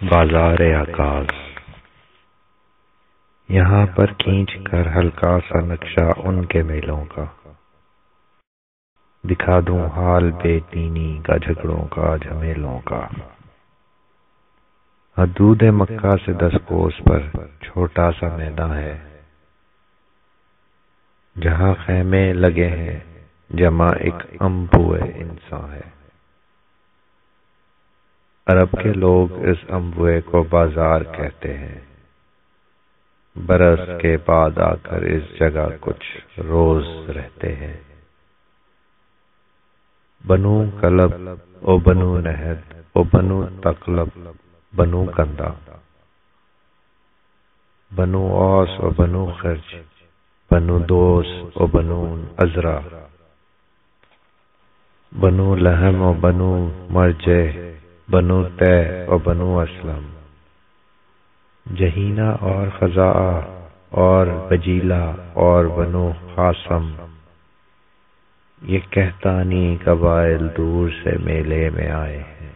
بازار عکاس، یہاں پر کھینچ کر ہلکا سا نقشہ ان کے میلوں کا، دکھا دوں حال بے دینی کا، جھگڑوں کا، جھمیلوں کا۔ حدود مکہ سے 10 کوس پر چھوٹا سا میدان ہے، جہاں خیمے لگے ہیں، جمع ایک انبوئے انسان ہے۔ عرب کے لوگ اس انبوئے کو بازار کہتے ہیں۔ برس کے بعد آ کر اس جگہ کچھ روز رہتے ہیں۔ بنو کلب و بنو نہد و بنو تقلب بنو کندہ، بنو اوس و بنو خرج بنو دوس و بنو عزرا، بنو لحم و بنو مرجع بنو طے و بنو اسلم، جہینہ اور خزاعہ اور بجیلہ اور بنو قاسم، یہ کہتانی قبائل دور سے میلے میں آئے ہیں۔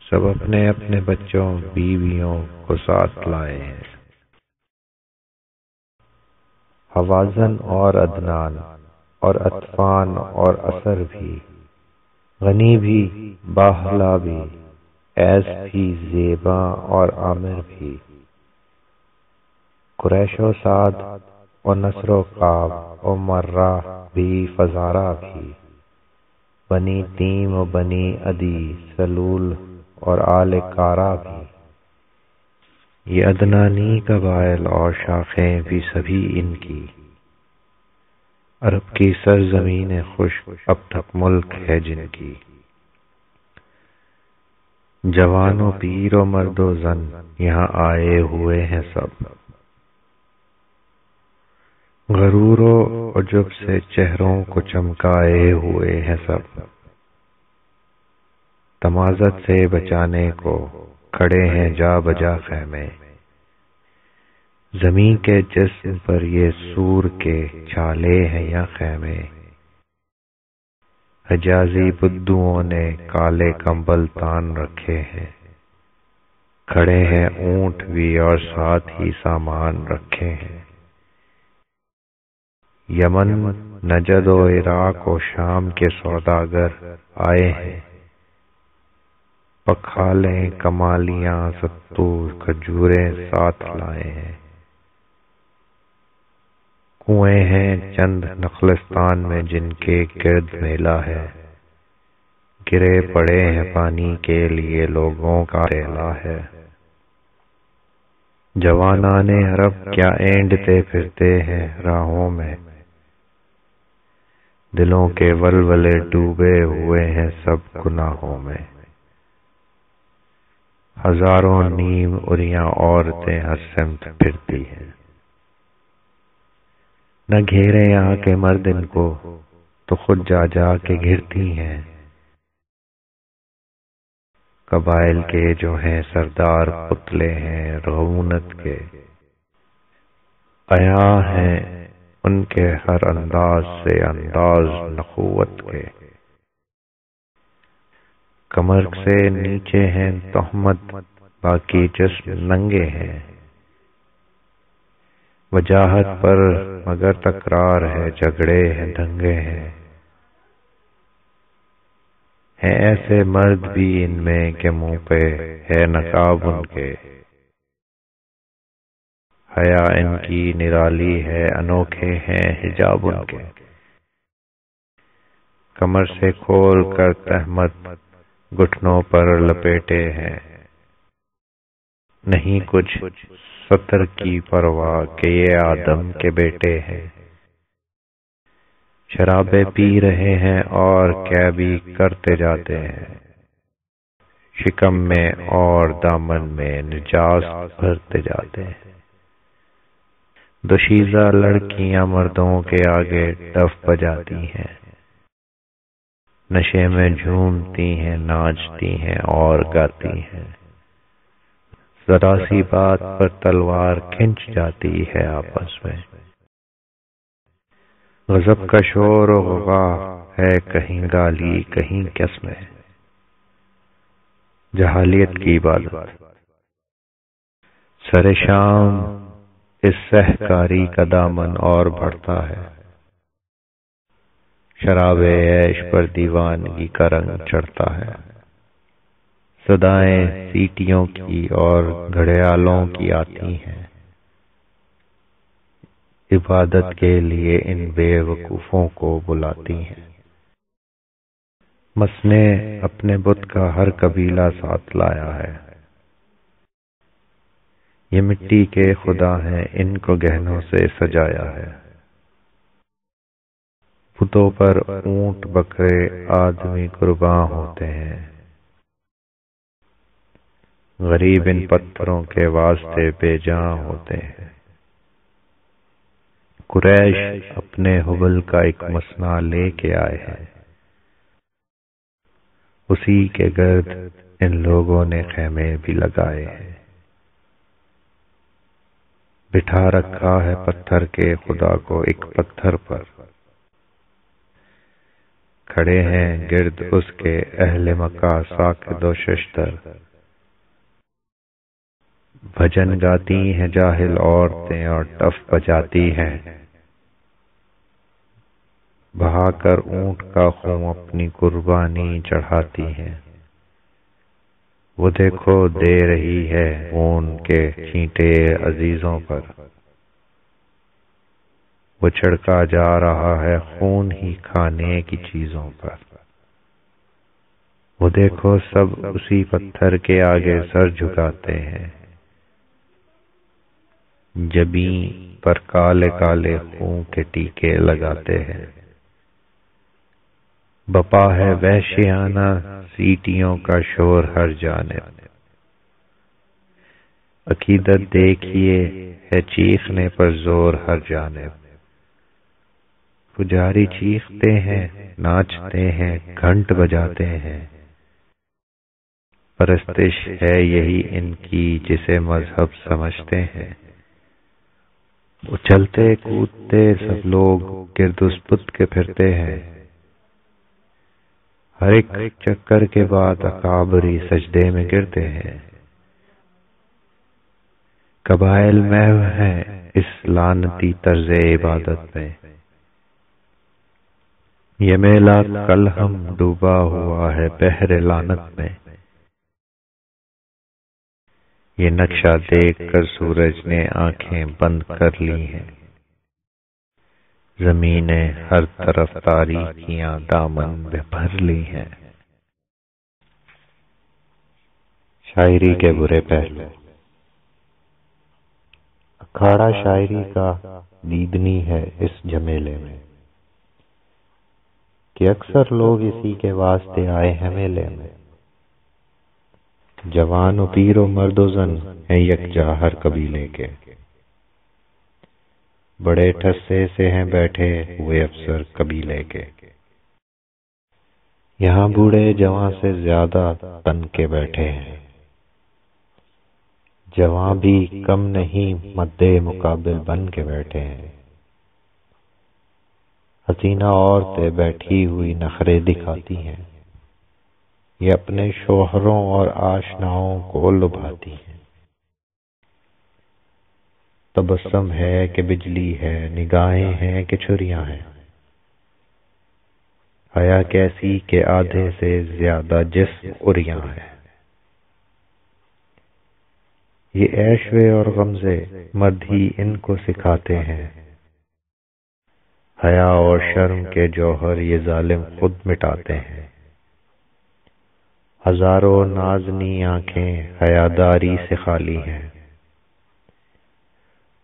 سب اپنے اپنے بچوں بیویوں کو ساتھ لائے ہیں۔ حوازن اور عدنان اور اطفان اور اثر بھی، غنی بھی، باہلا بھی، ایس بھی، زیباں اور عامر بھی، قریش و سعد و نصر و قاب و مرہ بھی، فزارہ بھی، بنی تیم و بنی عدی، سلول اور آل کارا بھی، یہ عدنانی قبائل اور شاخیں بھی سبھی ان کی۔ عرب کی سرزمین خشک اب تک ملک ہے جن کی، جوان و پیر و مرد و زن یہاں آئے ہوئے ہیں سب، غرور و عجب سے چہروں کو چمکائے ہوئے ہیں سب، تمازت سے بچانے کو کھڑے ہیں جا بجا خیمے، زمین کے جسم پر یہ سور کے چھالے ہیں یا خیمے، حجازی بدوؤں نے کالے کمبل تان رکھے ہیں، کھڑے ہیں اونٹ بھی اور ساتھ ہی سامان رکھے ہیں، یمن، نجد و عراق و شام کے سوداگر آئے ہیں، پکھالیں، کمالیاں، ستور، کھجوریں ساتھ لائے ہیں، کنویں ہیں چند نخلستان میں جن کے گرد میلہ ہے، گرے پڑے ہیں پانی کے لیے لوگوں کا ریلا ہے، جوانان عرب کیا اینڈتے پھرتے ہیں راہوں میں، دلوں کے ولولے ڈوبے ہوئے ہیں سب گناہوں میں، ہزاروں نیم عریاں عورتیں ہر سمت پھرتی ہیں، نہ گھیرے یہاں کے مرد ان کو تو خود جا جا کے گھرتی ہیں، قبائل کے جو ہیں سردار پتلے ہیں رعونت کے، عیاں ہیں ان کے ہر انداز سے انداز نخوت کے، کمر سے نیچے ہیں تہمت باقی جسم ننگے ہیں، وجاہت پر مگر تکرار ہے جھگڑے ہیں دنگے ہیں ایسے مرد بھی ان میں کہ منہ پہ ہے نقاب ان کے، حیا ان کی نرالی ہے انوکھے ہیں حجاب ان کے، کمر سے کھول کر تہمت گھٹنوں پر لپیٹے ہیں، نہیں کچھ ستر کی پرواہ کہ یہ آدم کے بیٹے ہیں، شرابیں پی رہے ہیں اور کیا بھی کرتے جاتے ہیں، شکم میں اور دامن میں نجاس بھرتے جاتے ہیں، دوشیزہ لڑکیاں مردوں کے آگے ڈف بجاتی ہیں، نشے میں جھومتی ہیں ناچتی ہیں اور گاتی ہیں، ذرا سی بات پر تلوار کھنچ جاتی ہے آپس میں، غضب کا شور و غوغا ہے کہیں گالی کہیں قسمیں، جہالیت کی عبادت۔ سر شام اس سہکاری کا دامن اور بڑھتا ہے، شراب عیش پر دیوانگی کا رنگ چڑھتا ہے، صدائیں سیٹیوں کی اور گھڑیالوں کی آتی ہیں، عبادت کے لیے ان بے وقوفوں کو بلاتی ہیں۔ مس نے اپنے بت کا ہر قبیلہ ساتھ لایا ہے، یہ مٹی کے خدا ہیں، ان کو گہنوں سے سجایا ہے۔ بتوں پر اونٹ بکرے آدمی قرباں ہوتے ہیں، غریب ان پتھروں کے واسطے بے جاں ہوتے ہیں۔ قریش اپنے حبل کا ایک مصنع لے کے آئے ہیں، اسی کے گرد ان لوگوں نے خیمے بھی لگائے ہیں۔ بٹھا رکھا ہے پتھر کے خدا کو ایک پتھر پر، کھڑے ہیں گرد اس کے اہل مکہ ساکد و ششتر، بھجن گاتی ہیں جاہل عورتیں اور ٹف بجاتی ہیں، بہا کر اونٹ کا خون اپنی قربانی چڑھاتی ہیں۔ وہ دیکھو دے رہی ہے خون کے چھینٹے عزیزوں پر، وہ چھڑکا جا رہا ہے خون ہی کھانے کی چیزوں پر۔ وہ دیکھو سب اسی پتھر کے آگے سر جھکاتے ہیں، جبیں پر کالے کالے خون کے ٹیکے لگاتے ہیں۔ بپا ہے وحشیانہ سیٹیوں کا شور ہر جانب، عقیدت دیکھیے ہے چیخنے پر زور ہر جانب۔ پجاری چیختے ہیں ناچتے ہیں گھنٹ بجاتے ہیں، پرستش ہے یہی ان کی جسے مذہب سمجھتے ہیں۔ وہ چلتے کودتے سب لوگ گرد اس بت کے پھرتے ہیں، ہر ایک چکر کے بعد اکابری سجدے میں گرتے ہیں۔ قبائل محو ہیں اس لعنتی طرز عبادت میں، یہ میلہ کل ہم ڈوبا ہوا ہے بحر لعنت میں۔ یہ نقشہ دیکھ کر سورج نے آنکھیں بند کر لی ہیں، زمینیں ہر طرف تاریکیاں دامن میں بھر لی ہیں۔ شاعری کے برے پہلو۔ اکھاڑا شاعری کا دیدنی ہے اس جھمیلے میں، کہ اکثر لوگ اسی کے واسطے آئے ہیں میلے میں۔ جوان و پیر و مرد و زن ہیں یکجا ہر قبیلے کے، بڑے ٹھسے سے ہیں بیٹھے ہوئے افسر قبیلے کے۔ یہاں بوڑھے جوان سے زیادہ بن کے بیٹھے ہیں، جوان بھی کم نہیں مدے مقابل بن کے بیٹھے ہیں۔ حسینہ عورتیں بیٹھی ہوئی نخرے دکھاتی ہیں، یہ اپنے شوہروں اور آشناؤں کو لبھاتی ہیں۔ تبسم ہے کہ بجلی ہے، نگاہیں ہیں کہ چھریاں ہیں، حیا کیسی کہ آدھے سے زیادہ جسم عریاں ہے۔ یہ عیشوے اور غمزے مرد ہی ان کو سکھاتے ہیں، حیا اور شرم کے جوہر یہ ظالم خود مٹاتے ہیں۔ ہزاروں نازنی آنکھیں حیاداری سے خالی ہیں،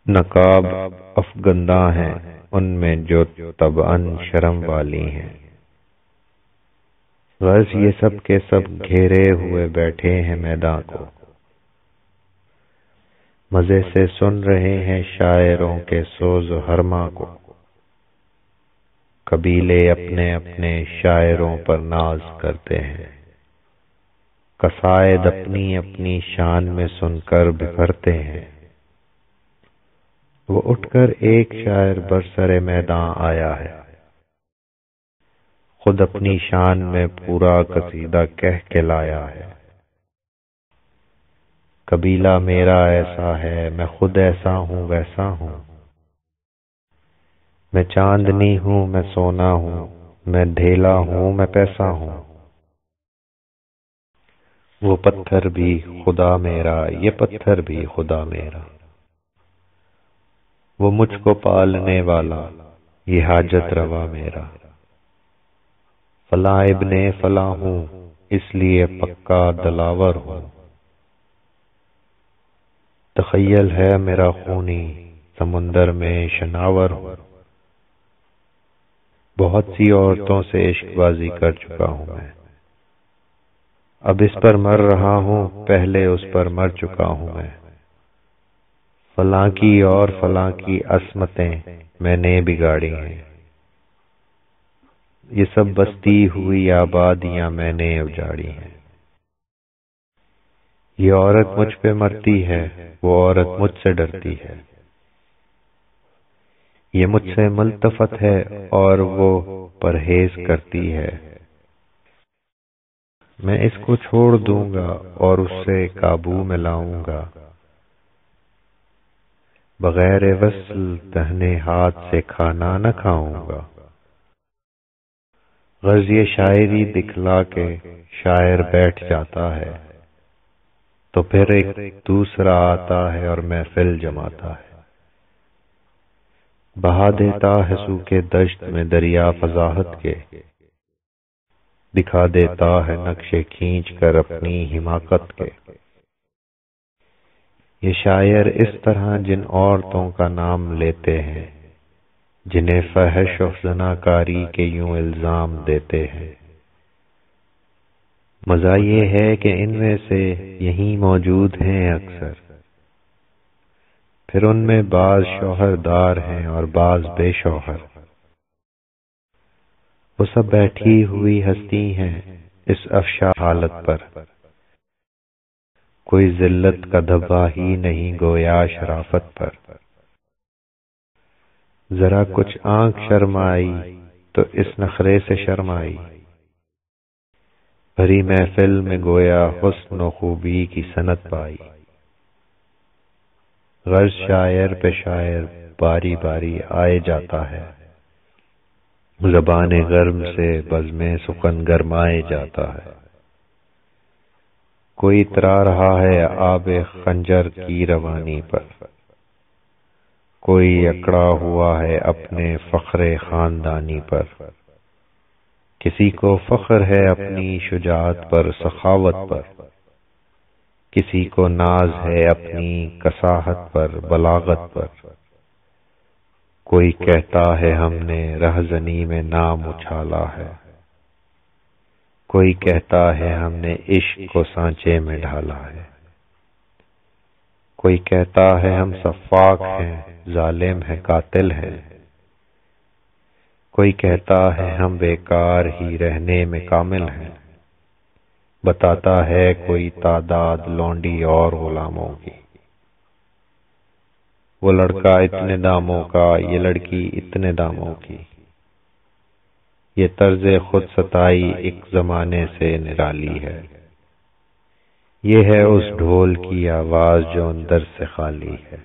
نقاب افگندہ ہیں ان میں جو طبعاً شرم والی ہیں۔ غرض یہ سب کے سب گھیرے ہوئے بیٹھے ہیں میدان کو، مزے سے سن رہے ہیں شاعروں کے سوز و ہرما کو۔ قبیلے اپنے اپنے شاعروں پر ناز کرتے ہیں، قصائد اپنی اپنی شان میں سن کر بھرتے ہیں۔ وہ اٹھ کر ایک شاعر برسر میدان آیا ہے، خود اپنی شان میں پورا قصیدہ کہہ کے لایا ہے۔ قبیلہ میرا ایسا ہے، میں خود ایسا ہوں ویسا ہوں، میں چاندنی ہوں میں سونا ہوں، میں ڈھیلا ہوں میں پیسہ ہوں، وہ پتھر بھی خدا میرا، یہ پتھر بھی خدا میرا، وہ مجھ کو پالنے والا، یہ حاجت روا میرا، فلاں ابن فلاں ہوں اس لیے پکا دلاور ہوں، تخیل ہے میرا خونی سمندر میں شناور ہوں، بہت سی عورتوں سے عشق بازی کر چکا ہوں میں، اب اس پر مر رہا ہوں، پہلے اس پر مر چکا ہوں میں، فلاں کی اور فلاں کی عصمتیں میں نے بگاڑی ہیں، یہ سب بستی ہوئی آبادیاں میں نے اجاڑی ہیں، یہ عورت مجھ پہ مرتی ہے، وہ عورت مجھ سے ڈرتی ہے، یہ مجھ سے ملتفت ہے اور وہ پرہیز کرتی ہے، میں اس کو چھوڑ دوں گا اور اس سے قابو میں لاؤں گا، بغیر وصل دہنے ہاتھ سے کھانا نہ کھاؤں گا، غرض یہ شاعری دکھلا کے شاعر بیٹھ جاتا ہے، تو پھر ایک دوسرا آتا ہے اور محفل جماتا ہے، بہا دیتا ہے سوکھے دشت میں دریا فضاحت کے، دکھا دیتا ہے نقشے کھینچ کر اپنی حماقت کے، یہ شاعر اس طرح جن عورتوں کا نام لیتے ہیں، جنہیں فحش و زناکاری کے یوں الزام دیتے ہیں، مزہ یہ ہے کہ ان میں سے یہی موجود ہیں اکثر، پھر ان میں بعض شوہر دار ہیں اور بعض بے شوہر، وہ سب بیٹھی ہوئی ہستی ہیں اس افشا حالت پر، کوئی ذلت کا دھبا ہی نہیں گویا شرافت پر، ذرا کچھ آنکھ شرمائی تو اس نخرے سے شرمائی، بھری محفل میں گویا حسن و خوبی کی سنت پائی، غرض شاعر پہ شاعر باری باری آئے جاتا ہے، زبان گرم سے بزم سخن گرمائے جاتا ہے، کوئی ترا رہا ہے آب خنجر کی روانی پر، کوئی اکڑا ہوا ہے اپنے فخر خاندانی پر، کسی کو فخر ہے اپنی شجاعت پر سخاوت پر، کسی کو ناز ہے اپنی کساحت پر بلاغت پر، کوئی کہتا ہے ہم نے رہزنی میں نام اچھالا ہے، کوئی کہتا ہے ہم نے عشق کو سانچے میں ڈھالا ہے، کوئی کہتا ہے ہم سفاک ہیں ظالم ہے قاتل ہے، کوئی کہتا ہے ہم بیکار ہی رہنے میں کامل ہیں، بتاتا ہے کوئی تعداد لونڈی اور غلاموں کی، وہ لڑکا اتنے داموں کا یہ لڑکی اتنے داموں کی، یہ طرز خود ستائی ایک زمانے سے نرالی ہے، یہ ہے اس ڈھول کی آواز جو اندر سے خالی ہے۔